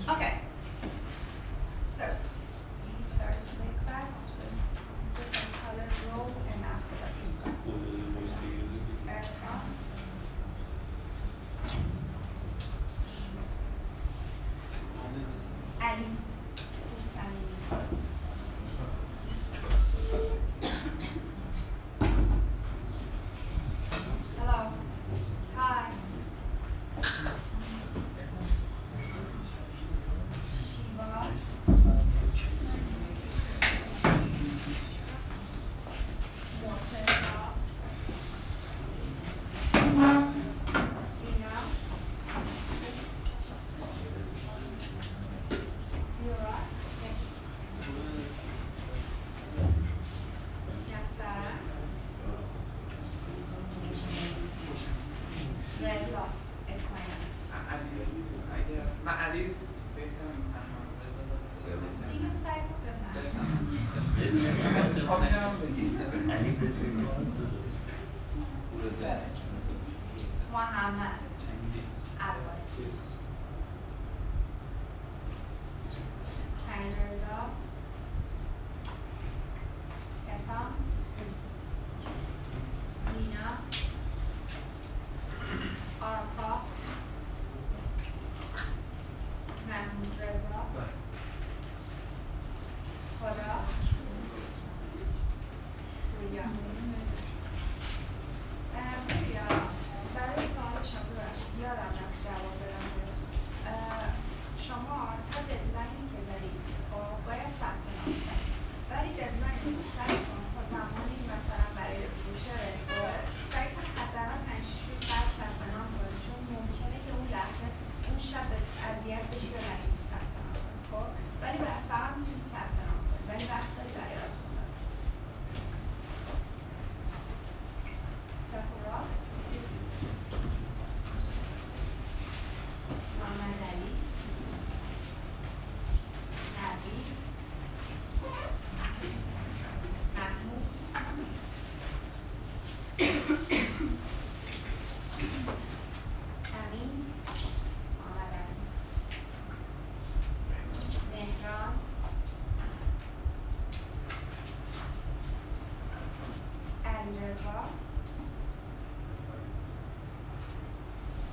Okay. So, you start the class with just a color roll, and after that you start. Erica. Ali. Hussein. Hello. Hi. Shiva. Morteza. Tina. Yura. Yasara. Reza. Ismail. من علی بهتر میفهمم دیگه سعی کن بفهم. محمد عباسی. حمیدرضا. حسام. لینا. آرپا. محمود رضا. خدا. رویا. رویا، برای سوال شما ببخشید یادم رفت جواب بدم بهتون. شما تا ددلاینی که دارید خب باید ثبت نام کنید، ولی ددلاین رو سعی کن تا زمانی مثلا برای فیوچر سعی کن حداقل 5-6 روز بعد ثبت نام کنید، چون ممکنه که اون لحظه اون شب اذیت بشی و نتونی ثبت نام کنید. خب ولی فقط میتونید ثبت نام کنید، ولی وقت داری برای آزمون دارید. سفورا. محمد علی. نبی. محمود. امین. محمد علی. مهران. علیرضا.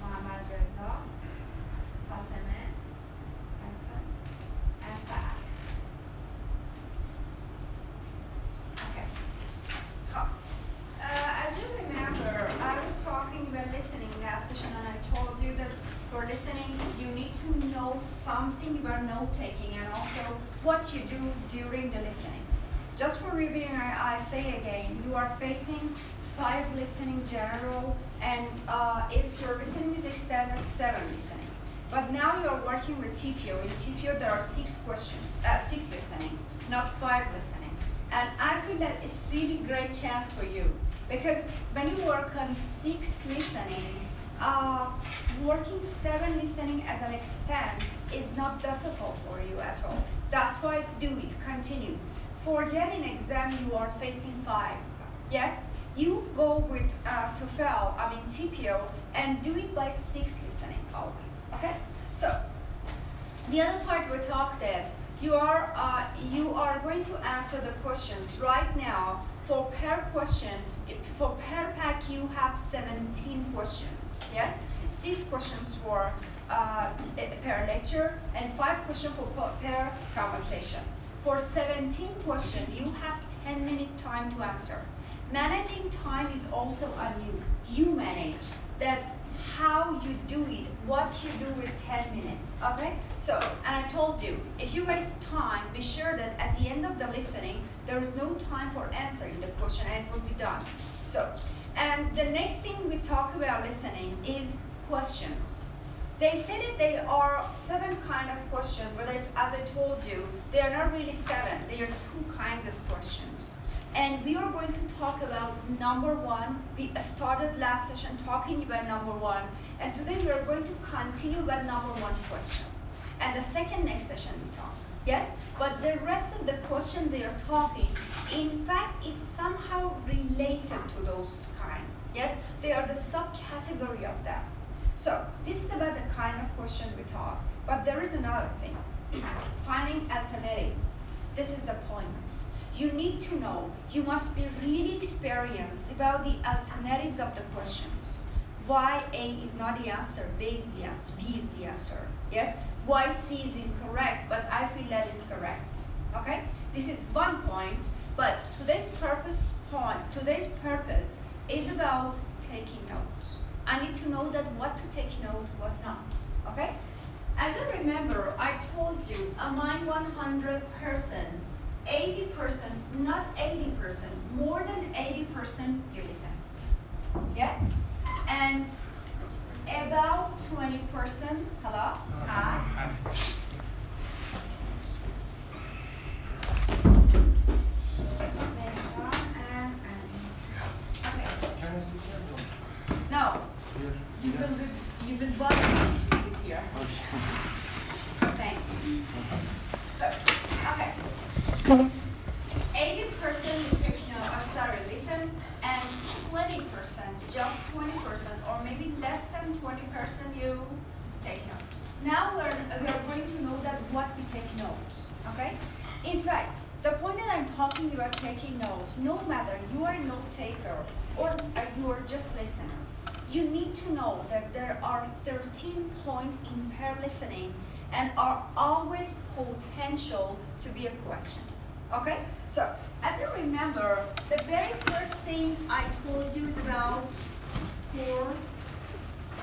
محمد رضا. فاطمه. Asad. Okay. As you remember, I was talking about listening last session, and I told you that for listening, you need to know something about note-taking and also what you do during the listening. Just for reviewing, I say again, you are facing 5 listening general, and if your listening is extended, 7 listening. But now you're working with TPO. In TPO, there are 6 listening, not 5 listening. And I feel that it's really great chance for you, because when you work on 6 listening, working 7 listening as an extend is not difficult for you at all. That's why do it, continue. Forget in exam you are facing 5. Yes, you go with TPO and do it by 6 listening always. Okay? So the other part we talked at, you are going to answer the questions right now. For per question, for per pack you have 17 questions. Yes, 6 questions for per lecture and 5 questions for per conversation. For 17 questions, you have 10-minute time to answer. Managing time is also on you. You manage that, how you do it, what you do with 10 minutes, okay? So, and I told you, if you waste time, be sure that at the end of the listening, there is no time for answering the question and it will be done. So, and the next thing we talk about listening is questions. They say that they are 7 kind of questions, but as I told you, they are not really 7. They are 2 kinds of questions. And we are going to talk about number one. We started last session talking about number one, and today we are going to continue about number one question. And the second next session we talk. Yes? But the rest of the question they are talking, in fact, is somehow related to those kind. Yes? They are the subcategory of them. So this is about the kind of question we talk. But there is another thing. Finding alternatives. This is the point. You need to know, you must be really experienced about the alternatives of the questions. Why A is not the answer, B is the answer, B is the answer. Yes? Why C is incorrect, but I feel that is correct. Okay? This is one point, but today's purpose is about taking notes. I need to know that what to take note, what not. Okay? As you remember, I told you among 100 person, 80%, not 80%, more than 80% you listen. Yes? And about 20%, hello? Hi. Okay. Can I sit here? No. Here. You will bother me if you sit here. Okay. Thank you. So, okay. 80% you take listen, and 20%, just 20%, or maybe less than 20% you take note. Now we are going to know that what we take notes, okay? In fact, the point that I'm talking about taking notes, no matter you are a note taker or you are just listener, you need to know that there are 13 points in pair listening and are always potential to be a question. Okay? So, as you remember, the very first thing I told you is about core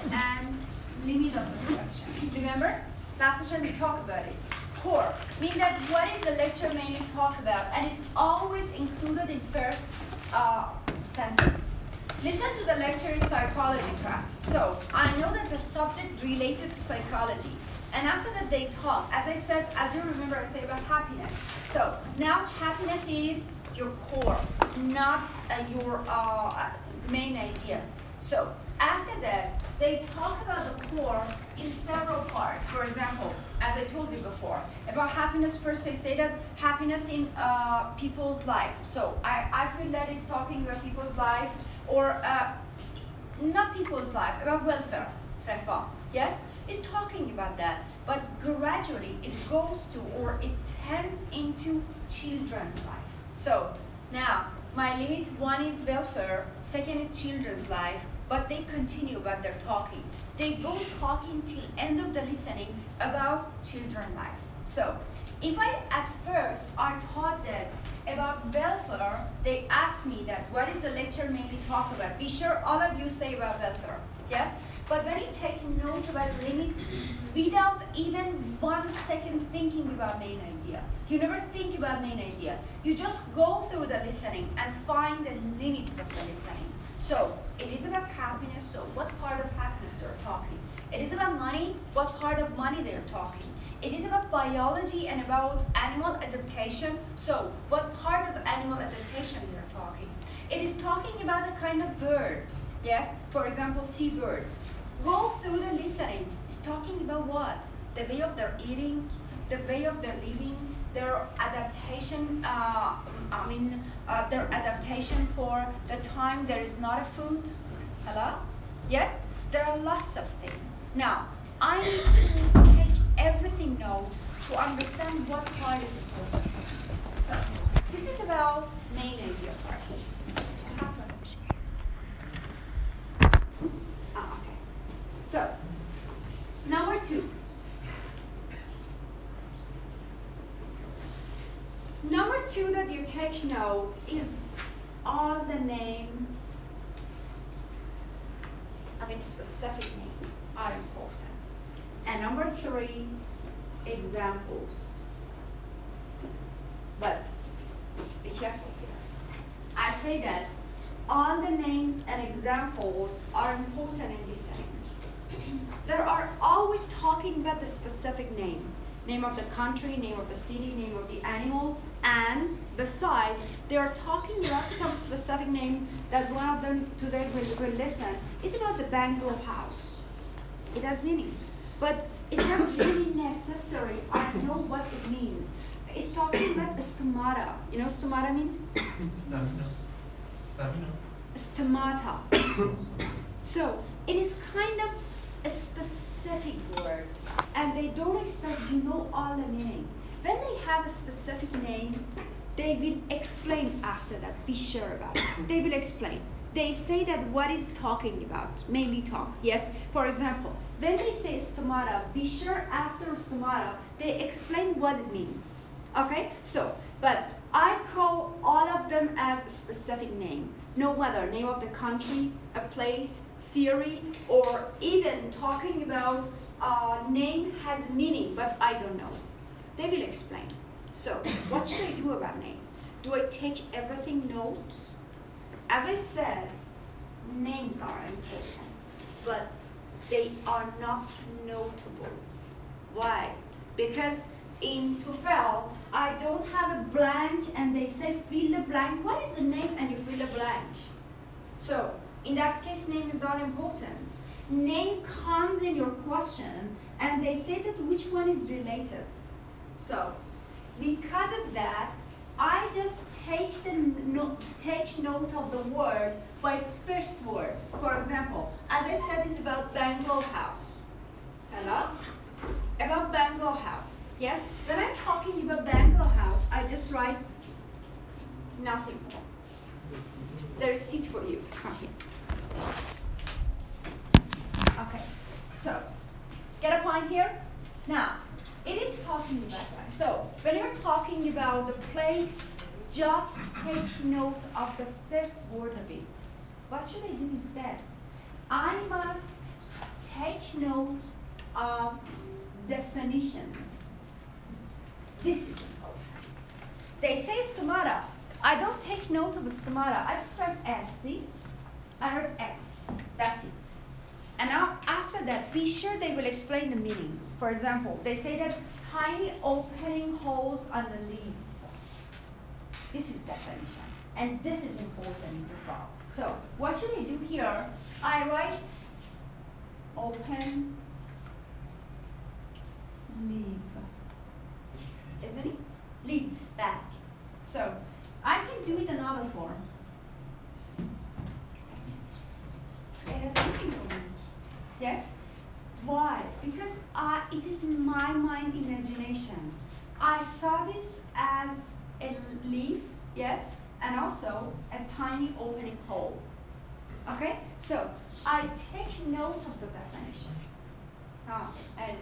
and limit of the question. Remember? Last session we talked about it. Core, meaning that what is the lecture mainly talk about, and it's always included in first sentence. Listen to the lecture in psychology class. So, I know that the subject related to psychology. And after that they talk, as I said, as you remember, I say about happiness. So now happiness is your core, not your main idea. So after that, they talk about the core in several parts. For example, as I told you before, about happiness, first they say that happiness in people's life. So I feel that it's talking about people's life, or not people's life, about welfare, reform. Yes? It's talking about that, but gradually it goes to, or it turns into children's life. So now, my limit one is welfare, second is children's life, but they continue about their talking. They go talking till end of the listening about children's life. So if at first I taught that about welfare, they asked me that what is the lecture mainly talk about? Be sure all of you say about welfare, yes? But when you take note about limits without even 1 second thinking about main idea, you never think about main idea. You just go through the listening and find the limits of the listening. So it is about happiness, so what part of happiness they're talking. It is about money, what part of money they're talking. It is about biology and about animal adaptation, so what part of animal adaptation they're talking. It is talking about a kind of bird, yes? For example, seabird. Go through the listening. It's talking about what? The way of their eating, the way of their living, their adaptation, their adaptation for the time there is not a food. Hello? Yes? There are lots of things. Now, I need to take everything note to understand what part is important. So, this is about main idea. So, number two. Number two that you take note is all the name, specific name are important. And number three, examples. But be careful here. I say that all the names and examples are important in listening. They are always talking about the specific name. name of the country, name of the city, name of the animal, and besides, they are talking about some specific name that one of them today will listen. It's about the Bangalore house. It has meaning, but it's not really necessary. I know what it means. It's talking about stomata. You know stomata mean? Stomata. So it is kind of a specific word, and they don't expect you know all the meaning. When they have a specific name, they will explain after that. Be sure about it. They will explain. They say that what is talking about, mainly talk, yes? For example, when they say stomata, be sure after stomata, they explain what it means, okay? So, but I call all of them as a specific name. No matter name of the country, a place, theory, or even talking about name has meaning, but I don't know. They will explain. So, what should I do about name? Do I take everything notes? As I said, names are important, but they are not notable. Why? Because in TOEFL, I don't have a blank and they say fill the blank. What is the name? And you fill the blank. So, in that case, name is not important. Name comes in your question and they say that which one is related. So, because of that, I just take note of the word by first word. For example, as I said, it's about Bangalore house. Hello? About Bangalore house. Yes? When I'm talking about Bangalore house, I just write nothing. There's a seat for you. Come here. Okay. So, get a point here? Now, it is talking about that. So, when you're talking about the place, just take note of the first word of it. What should I do instead? I must take note of definition. This is important. They say stomata. I don't take note of the stomata. I just write S, see? I write S. That's it. And now, after that, be sure they will explain the meaning. For example, they say that tiny opening holes on the leaves. This is definition. And this is important to follow. So, what should I do here? I write open leaf. Isn't it? Leaves back. So, I can do it another form. It has nothing for me. Yes? Why? Because it is my mind imagination. I saw this as a leaf, yes, and also a tiny opening hole. Okay? So, I take note of the definition. And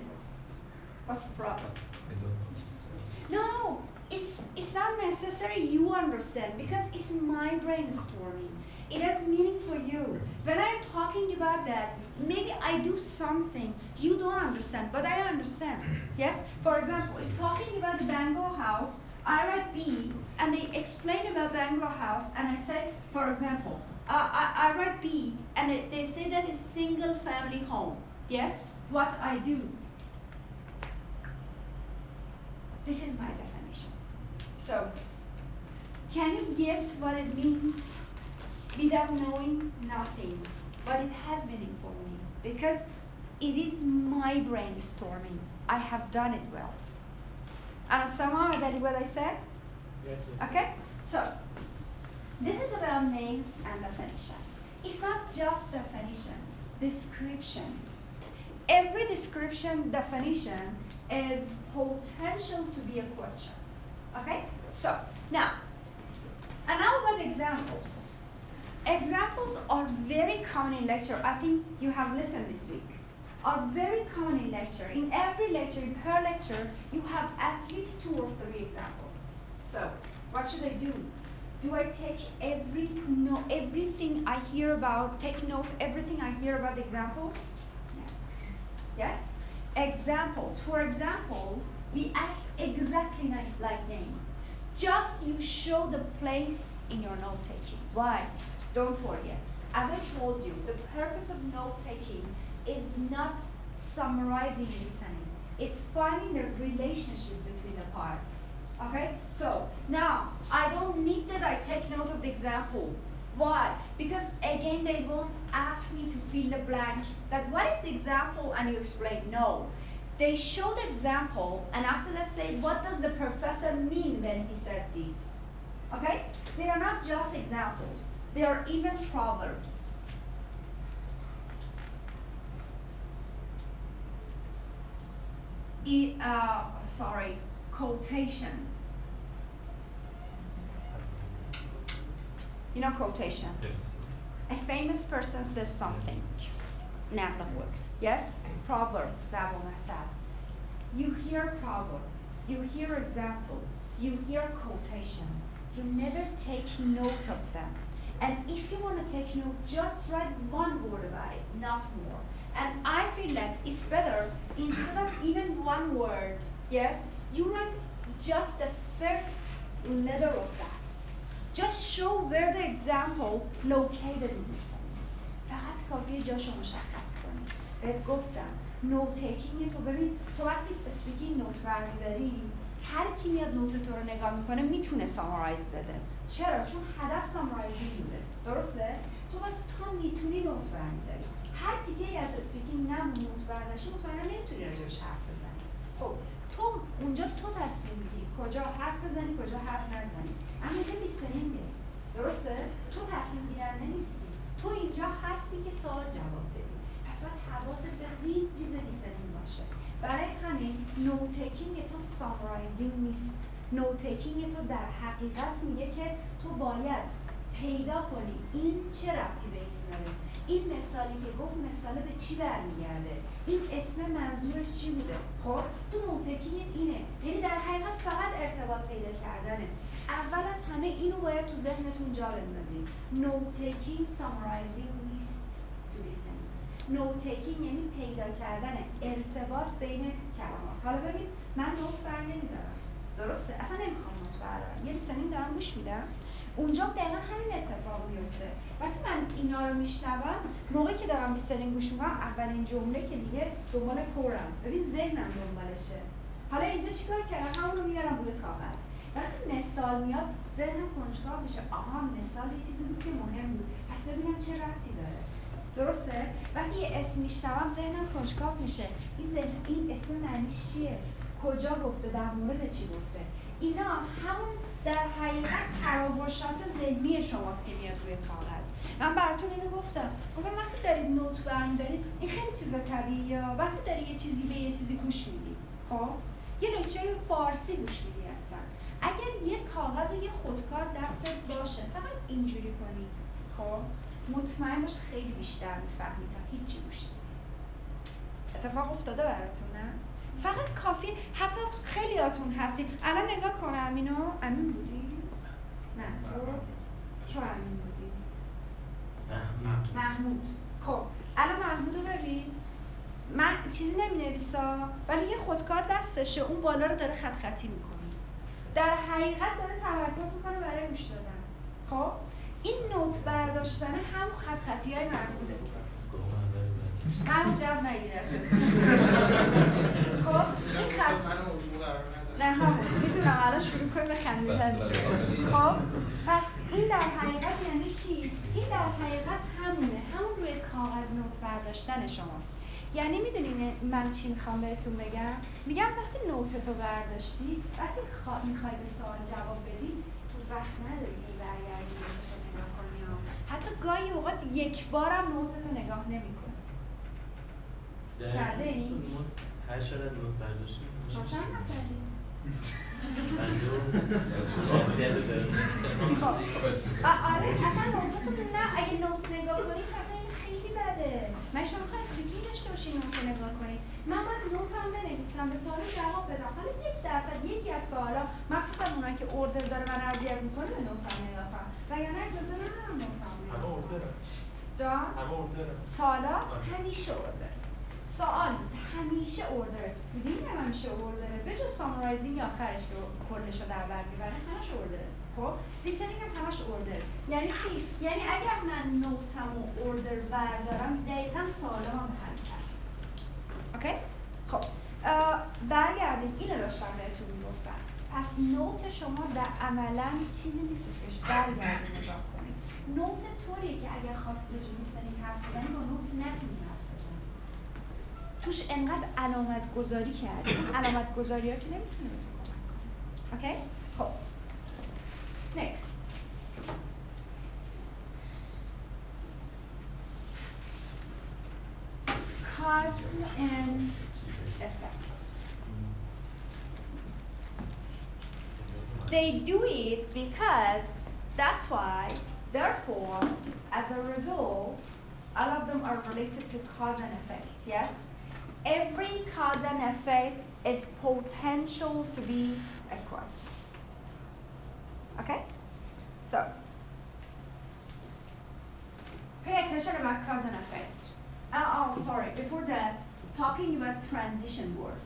what's the problem? I don't understand. No, it's not necessary you understand because it's my brainstorming. It has meaning for you. When I'm talking about that, maybe I do something you don't understand, but I understand. Yes? For example, it's talking about the Bangalore house. I write B, and they explain about Bangalore house, and I say, for example, I write B, and they say that it's single family home. Yes? What I do. This is my definition. So, can you guess what it means? Without knowing nothing, but it has meaning for me because it is my brainstorming. I have done it well. Somehow that is what I said? Yes, yes. Okay? So, this is about name and definition. It's not just definition, description. Every description definition is potential to be a question. Okay? So, now about examples. Examples are very common in lecture. I think you have listened this week. Are very common in lecture. In every lecture, in per lecture, you have at least 2 or 3 examples. So, what should I do? Do I take everything I hear about, take note everything I hear about examples? No. Yes? Examples. For examples, we act exactly like name. Just you show the place in your note-taking. Why? Don't forget. As I told you, the purpose of note-taking is not summarizing listening. is finding the relationship between the parts. Okay? So now I don't need that I take note of the example. Why? Because again they won't ask me to fill the blank that what is the example and you explain. No. They show the example and after that say what does the professor mean when he says this? Okay? They are not just examples. They are even proverbs. Quotation. You know quotation? Yes. A famous person says something. نقل قول. Yes? Proverb. زبان مثل. You hear proverb. You hear example. You hear quotation. You never take note of them. And if you want to take note, just write one word about it, not more. And I feel that it's better, instead of even one word, yes, you write just the first letter of that. Just show where the example located in this. فقط کافیه جاشو مشخص کنی. بهت گفتم نوت تیکینگ تو ببین، تو وقتی اسپیکینگ نوت برمی‌داری هر کی میاد نوت تو رو نگاه میکنه میتونه سامرایز بده. چرا؟ چون هدف سامرایزینگ بوده. درسته؟ تو واسه تا میتونی نوت برمی‌داری. هر دیگه از اسپیکینگ نوت برداشتی مطمئنا نمیتونی راجعش حرف بزنی. خب تو اونجا تو تصمیم میگیری کجا حرف بزنی کجا حرف نزنی. اما اینجا لیسنینگه. درسته؟ تو تصمیم گیرنده نیستی. تو اینجا هستی که سوال جواب بدی. پس باید حواست به ریز لیسنینگ باشه. برای همین نوت تیکینگ تو سامرایزینگ نیست. نوت تیکینگ تو در حقیقت میگه که تو باید پیدا کنی این چه ربطی به این داره. این مثالی که گفت مثال به چی برمیگرده؟ این اسم منظورش چی بوده؟ خب تو نوت تیکینگ اینه. یعنی در حقیقت فقط ارتباط پیدا کردنه. اول از همه اینو باید تو ذهنتون جا بندازید. نوت تیکینگ سامرایزینگ نیست تو لیسنینگ. نوت تیکینگ یعنی پیدا کردن ارتباط بین کلمات. حالا ببین من نوت بر نمیدارم. درسته؟ اصلا نمیخوام نوت بردارم. یه لیسنینگ دارم گوش میدم. اونجا دقیقا همین اتفاق میفته. وقتی من اینا رو میشنوم، موقعی که دارم لیسنینگ گوش میکنم اولین جمله که دیگه دنبال کورم. ببین ذهنم دنبالشه. حالا اینجا چیکار کردم؟ همون رو میارم روی کاغذ. وقتی مثال میاد ذهنم کنجکاو میشه. آها مثال یه چیزی بود که مهم بود. پس ببینم چه ربطی داره. درسته؟ وقتی یه اسم میشنوم ذهنم کنجکاو میشه. این اسم معنیش چیه؟ کجا گفته؟ در مورد چی گفته؟ اینا همون در حقیقت تراوشات ذهنی شماست که میاد روی کاغذ. من براتون اینو گفتم وقتی دارید نوت برمی‌دارید این خیلی چیز طبیعیه. وقتی داری یه چیزی به یه چیزی گوش میدی، خب یه لکچر فارسی گوش میدی هستن، اگر یه کاغذ و یه خودکار دستت باشه فقط اینجوری کنی، خب مطمئن باش خیلی بیشتر میفهمی تا هیچی گوش ندی. اتفاق افتاده براتون نه؟ فقط کافی. حتی خیلیاتون هستین الان نگاه کنم اینو. امین بودی؟ نه تو امین بودی؟ محمود. خب الان محمودو ببین، من چیزی نمینویسا ولی یه خودکار دستشه اون بالا رو داره خط خطی میکنه، در حقیقت داره تمرکز میکنه برای گوش دادن. خب این نوت برداشتن هم خط خطی های محموده. من جو نگیره. خب این خط نه همون میدونم الان شروع کنیم به خندیدن. خب پس این در حقیقت یعنی چی؟ این در حقیقت همونه، همون روی کاغذ نوت برداشتن شماست. یعنی میدونین من چی میخوام بهتون بگم؟ میگم وقتی نوتتو برداشتی، وقتی میخوای به سوال جواب بدی، تو وقت نداری برگردی نوتتو نگاه کنی. حتی گاهی اوقات یک بارم نوتتو نگاه نمیکنی. درجه این؟ 8 عدد نوت برداشتیم. چند نفری؟ 50 شخصیت داریم. آره اصلا نوتتون نه، اگه نوت نگاه کنید اصلا این خیلی بده. من شما میخوای اسپیکینگ داشته باشین نوت نگاه کنید. من باید نوتم بنویسم به سوال جواب بدم. حالا 1% یکی از سوالا مخصوصا اونایی که اوردر داره من اذیت میکنه به نوتم نگاه کنم. وگرنه اجازه ندارم نوتم نگاه کنم. همه اوردره. جان؟ همه اوردره. سوالا همیشه اوردر. سوال همیشه اوردر. میدونی همیشه اوردره. به جز سامرایزینگ آخرش که کلش رو در بر میبره همش اوردره. خب لیسنینگ هم همش اوردر. یعنی چی؟ یعنی اگر من نوتم و اوردر بردارم دقیقاً سوالا هم حل کرد. اوکی؟ خب اومدید اینو داشتم بهتون میگفتم. پس نوت شما در عملا چیزی نیستش که برگردید نگاه کنید. نوت طوریه که اگر خواستی به جون listening حرف بزنی با نوت نتونی حرف بزنی. توش انقدر علامت گذاری کردی. اون علامت گذاری ها که نمیتونه بهتون کمک کنه. اوکی؟ خب. Next. Cause and effect. They do it because that's why, therefore, as a result, all of them are related to cause and effect, yes? Every cause and effect is potential to be a question. Okay? So, pay attention about cause and effect. Oh, sorry, before that, talking about transition word.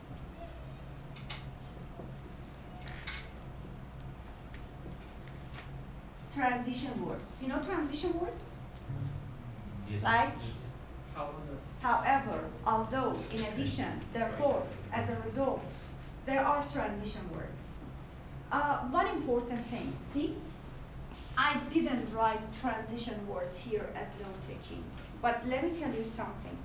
Transition words. You know transition words? Yes. Like, However, however, although, in addition, therefore, as a result, there are transition words. One important thing, see? I didn't write transition words here as note taking, but let me tell you something.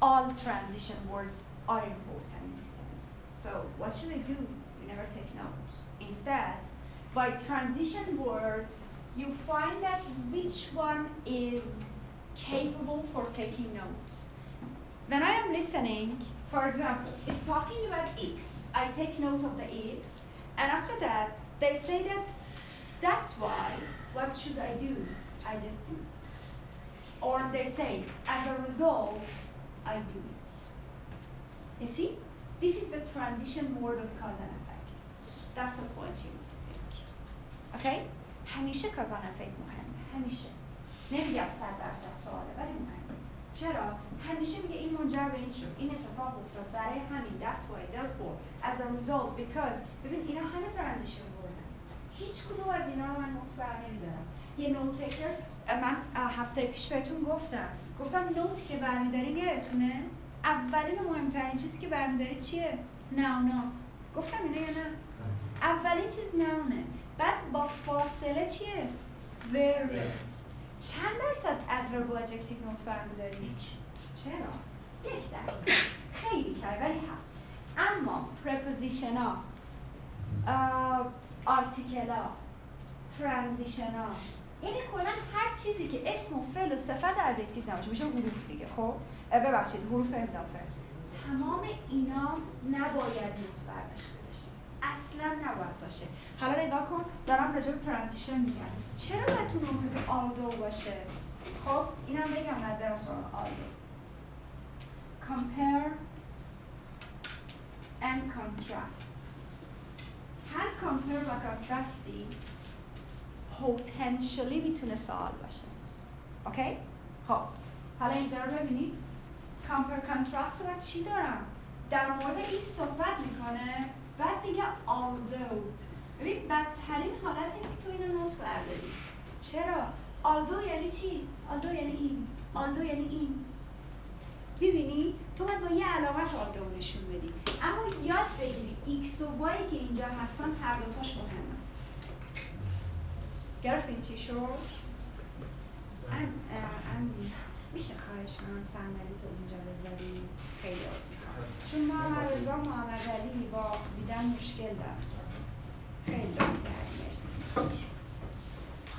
All transition words are important in listening. So what should I do? You never take notes. Instead, by transition words, you find out which one is capable for taking notes. When I am listening, for example, it's talking about X. I take note of the X, and after that, they say that that's why, what should I do? I just do it. Or they say, as a result, I do it. You see? This is the transition word of cause and effect. That's the point you need to think. Okay? همیشه cause and effect مهمه. همیشه. نمیگم 100% سواله ولی مهمه. چرا؟ همیشه میگه این منجر به این شد. این اتفاق افتاد برای همین. That's why, therefore, as a result, because. ببین اینا همه transition wordن. هیچ کدوم از اینا رو من نوت بر نمیدارم. یه نوت تیکر من هفته پیش بهتون گفتم نوت که برمیدارین یادتونه اولین و مهمترین چیزی که برمیداری چیه؟ ناونا. گفتم اینا یا نه؟ اولین چیز ناونه. بعد با فاصله چیه؟ وربه. چند درصد ادورب و ادجکتیو نوت برمیداری؟ چرا؟ 1%. خیلی کمی ولی هست. اما پرپوزیشن ها، آرتیکل ها، ترانزیشن ها، یعنی کلا هر چیزی که اسم و فعل و صفت ادجکتیو نباشه میشه حروف دیگه. خب ببخشید حروف اضافه، تمام اینا نباید نوت برداشته بشه، اصلا نباید باشه. حالا نگاه کن دارم راجع به ترانزیشن میگم. چرا باید تو نوتت آلدو باشه؟ خب اینم بگم بعد برم سراغ آلدو. compare and contrast. هر compare و contrasتی potentially میتونه سوال باشه. اوکی؟ خب حالا اینجا رو ببینید. compare contrast رو چی دارم؟ در مورد این صحبت میکنه بعد میگه although. ببین بدترین حالت اینه که تو اینو نوت برداری. چرا؟ although یعنی چی؟ although یعنی این، although یعنی این. ببینی؟ تو باید با یه علامت although نشون بدی. اما یاد بگیری x و y که اینجا هستن هر دوتاش مهمه. گرفتین چی شد؟ میشه خواهش من صندلی تو اینجا بذاری؟ خیلی عذر میخوام. چون محمد رضا محمد علی با دیدن مشکل دارم. خیلی لطف کردی، مرسی.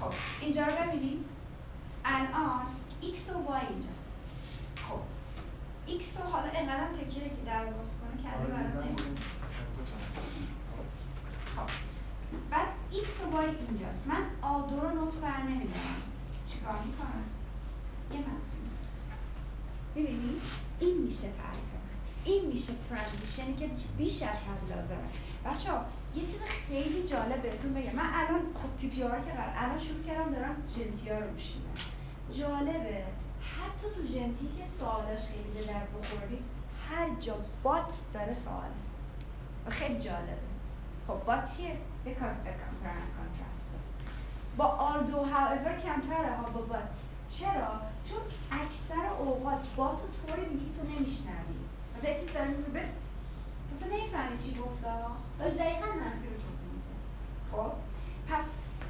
خب اینجا رو ببینید. الان x و y اینجاست. خب x رو حالا انقدر تکیه که در باز کنه کرده برات نمید. خب بعد x و y اینجاست. من آلدو رو نوت بر نمیدارم. چیکار میکنم؟ یه منفی میزنم. میبینی؟ این میشه تعریف من. این میشه ترانزیشنی که بیش از حد لازمه. بچه‌ها یه چیز خیلی جالب بهتون بگم. من الان خب تیپی ها رو که الان شروع کردم دارم جنتی ها رو گوش میدم. جالبه حتی تو جنتی که سوالاش خیلی به درد بخوره نیست، هر جا بات داره سوال و خیلی جالبه. خب بات چیه؟ because a compare and contrast. با although however compare ها با but. چرا؟ چون اکثر اوقات بات رو طوری میگی تو نمیشنوی. مثلا یه چیز داره میگه بت تو اصلا نمیفهمی ولی دقیقاً منفی رو توضیح میده. خب پس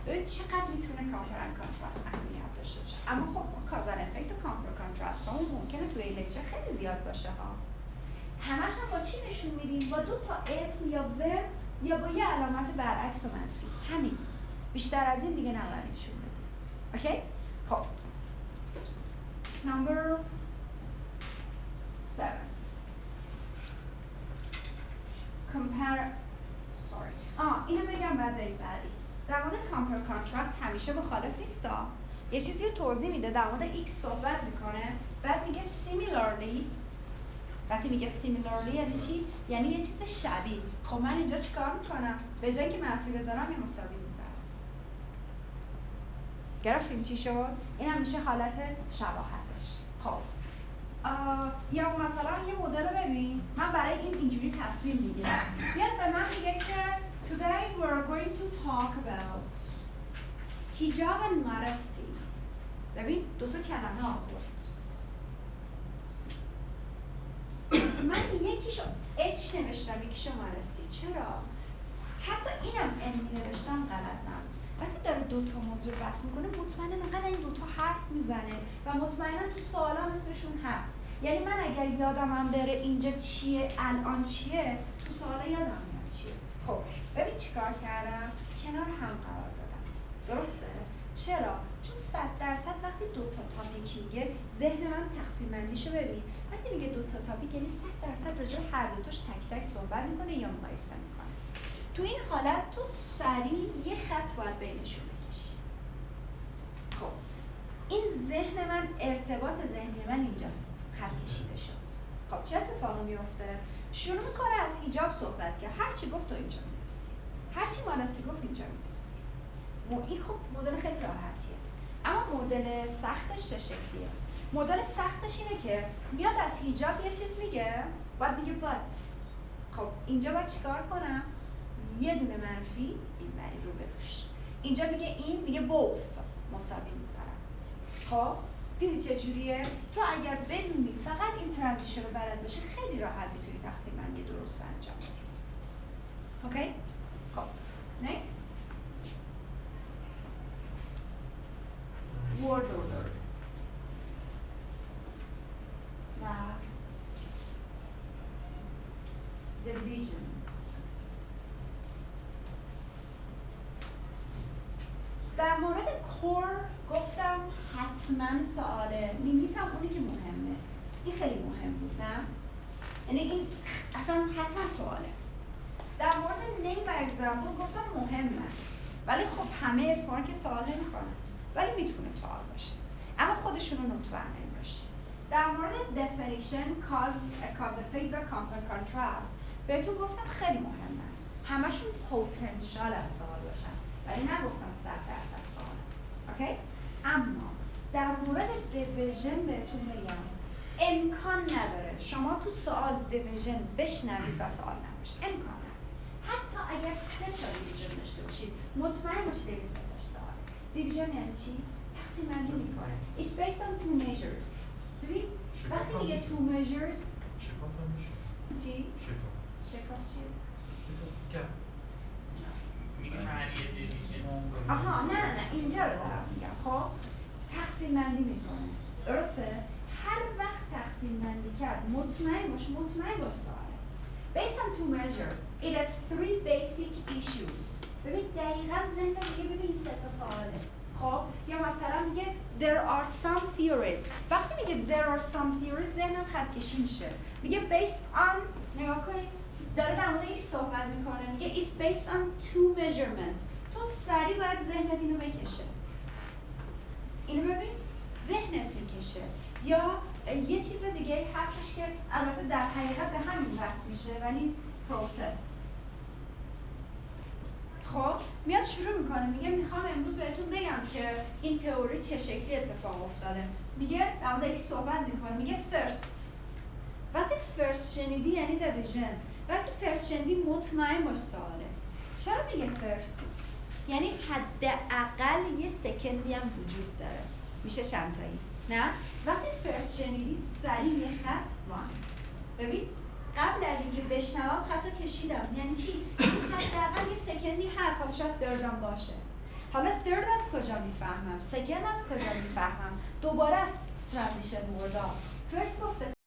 ببین چقدر میتونه کامپر اند کانتراست اهمیت داشته باشه. اما خب کازال افکت و کامپر کانتراست ها ممکنه توی این لکچر خیلی زیاد باشه ها. همش هم با چی نشون میدیم؟ با دو تا اسم یا ورب یا با یه علامت برعکس و منفی. همین. بیشتر از این دیگه نباید نشون بدیم. اوکی؟ خب. Number 7. اینو بگم بعد بریم بعدی. در مورد کامپر کانتراست همیشه مخالف نیستا. یه چیزی رو توضیح میده، در مورد X صحبت میکنه، بعد میگه similarly. وقتی میگه similarly یعنی چی؟ یعنی یه چیز شبیه. خب من اینجا چیکار میکنم؟ به جایی که منفی بذارم یه مساوی میذارم. گرفتیم چی شد؟ این هم میشه حالت شباهتش. خب یا مثلا یه مدل رو ببین، من برای این اینجوری تصمیم میگیرم. بیاد به من میگه که today we are going to talk about hijab and modesty. ببین دو تا کلمه آورد. من یکیشو H نوشتم یکیشو modesty. چرا؟ حتی اینم N نوشتم غلط نبود. وقتی داره دو تا موضوع بحث میکنه مطمئنا انقدر این دو تا حرف میزنه و مطمئنا تو سوالا اسمشون هست. یعنی من اگر یادمم بره اینجا چیه الان چیه تو سوالا یادم میاد چیه. خب ببین چیکار کردم؟ کنار هم قرار دادم. درسته؟ چرا؟ چون 100% وقتی دو تا تاپیک میگه ذهن من تقسیم بندیشو ببین. وقتی میگه دو تا تاپیک یعنی 100% راجع به هر دو تاش تک تک صحبت میکنه یا مقایسه میکنه. تو این حالت تو سریع یه خط باید بینشون بکشی. خب این ذهن من ارتباط ذهنی من اینجاست خط کشیده شد. خب چه اتفاقی میفته؟ شروع میکنه از حجاب صحبت کرد. هر چی گفت تو اینجا میرسی. هر چی مالسی گفت اینجا میرسی. این خب مدل خیلی راحتیه. اما مدل سختش چه شکلیه؟ مدل سختش اینه که میاد از حجاب یه چیز میگه، بعد میگه but. خب اینجا باید چیکار کنم؟ یه دونه منفی این بری رو بروش. اینجا میگه این میگه both مساوی میذارم. خب دیدی چه جوریه؟ تو اگر بدونی فقط این ترانزیشن رو بلد باشه خیلی راحت میتونی تقسیم بندی درست انجام بدی. اوکی؟ خب next word order و division. در مورد کور گفتم حتما سواله. لیمیت هم اونی که مهمه. این خیلی مهم بود نه؟ یعنی این اصلا حتما سواله. در مورد نیم و اگزامپل گفتم مهمه. ولی خب همه اسمار که سوال نمی‌کنن. ولی میتونه سوال باشه. اما خودشونو مطمئن نمی‌باشی. در مورد definition, cause effect و compare contrast بهتون گفتم خیلی مهمه. همشون پتانسیل از سوال باشن. ولی نگفتم 100% سوال. اوکی؟ اما در مورد دیویژن بهتون بگم امکان نداره شما تو سوال دیویژن بشنوید و سوال نباشه. امکان نداره. حتی اگر 3 تا دیویژن داشته باشید مطمئن باشید این 3 تاش سوال. دیویژن یعنی چی؟ تقسیم بندی میکنه. It's based on 2 measures. ببین وقتی میگه 2 measures شکاف هم میشه. چی؟ شکاف چیه؟ شکاف میگه هر یه دیویژن آها نه اینجا رو دارم میگم. خب تقسیم بندی میکنه. درسته؟ هر وقت تقسیم بندی کرد مطمئن باش سواله. Based on 2 measure, it has 3 basic issues. ببین دقیقاً ذهن میگه ببین 3 تا سواله. خب یا مثلا میگه there are some theories. وقتی میگه there are some theories ذهنم خط کشی میشه. میگه based on نگاه کنید داره در مورد این صحبت میکنه. میگه it's based on 2 measurement. تو سریع باید ذهنت اینو بکشه. اینو ببین ذهنت میکشه. یا یه چیز دیگه هستش که البته در حقیقت به همین وصل میشه ولی پروسس. خب میاد شروع میکنه میگه میخوام امروز بهتون بگم که این تئوری چه شکلی اتفاق افتاده. میگه در مورد صحبت میکنه میگه first. وقتی first شنیدی یعنی division. وقتی first شنیدی مطمئن باش سواله. چرا میگه first؟ یعنی حداقل یه سکندی هم وجود داره. میشه چند تایی؟ نه؟ وقتی فرست شنیدی سریع یه خط وان. ببین قبل از اینکه بشنوم خطا کشیدم. یعنی چی؟ این حداقل یه سکندی هست، حالا شاید ثردم باشه. حالا ثرد از کجا میفهمم؟ سکند از کجا میفهمم؟ دوباره از ترانزیشن وردها. فرست گفته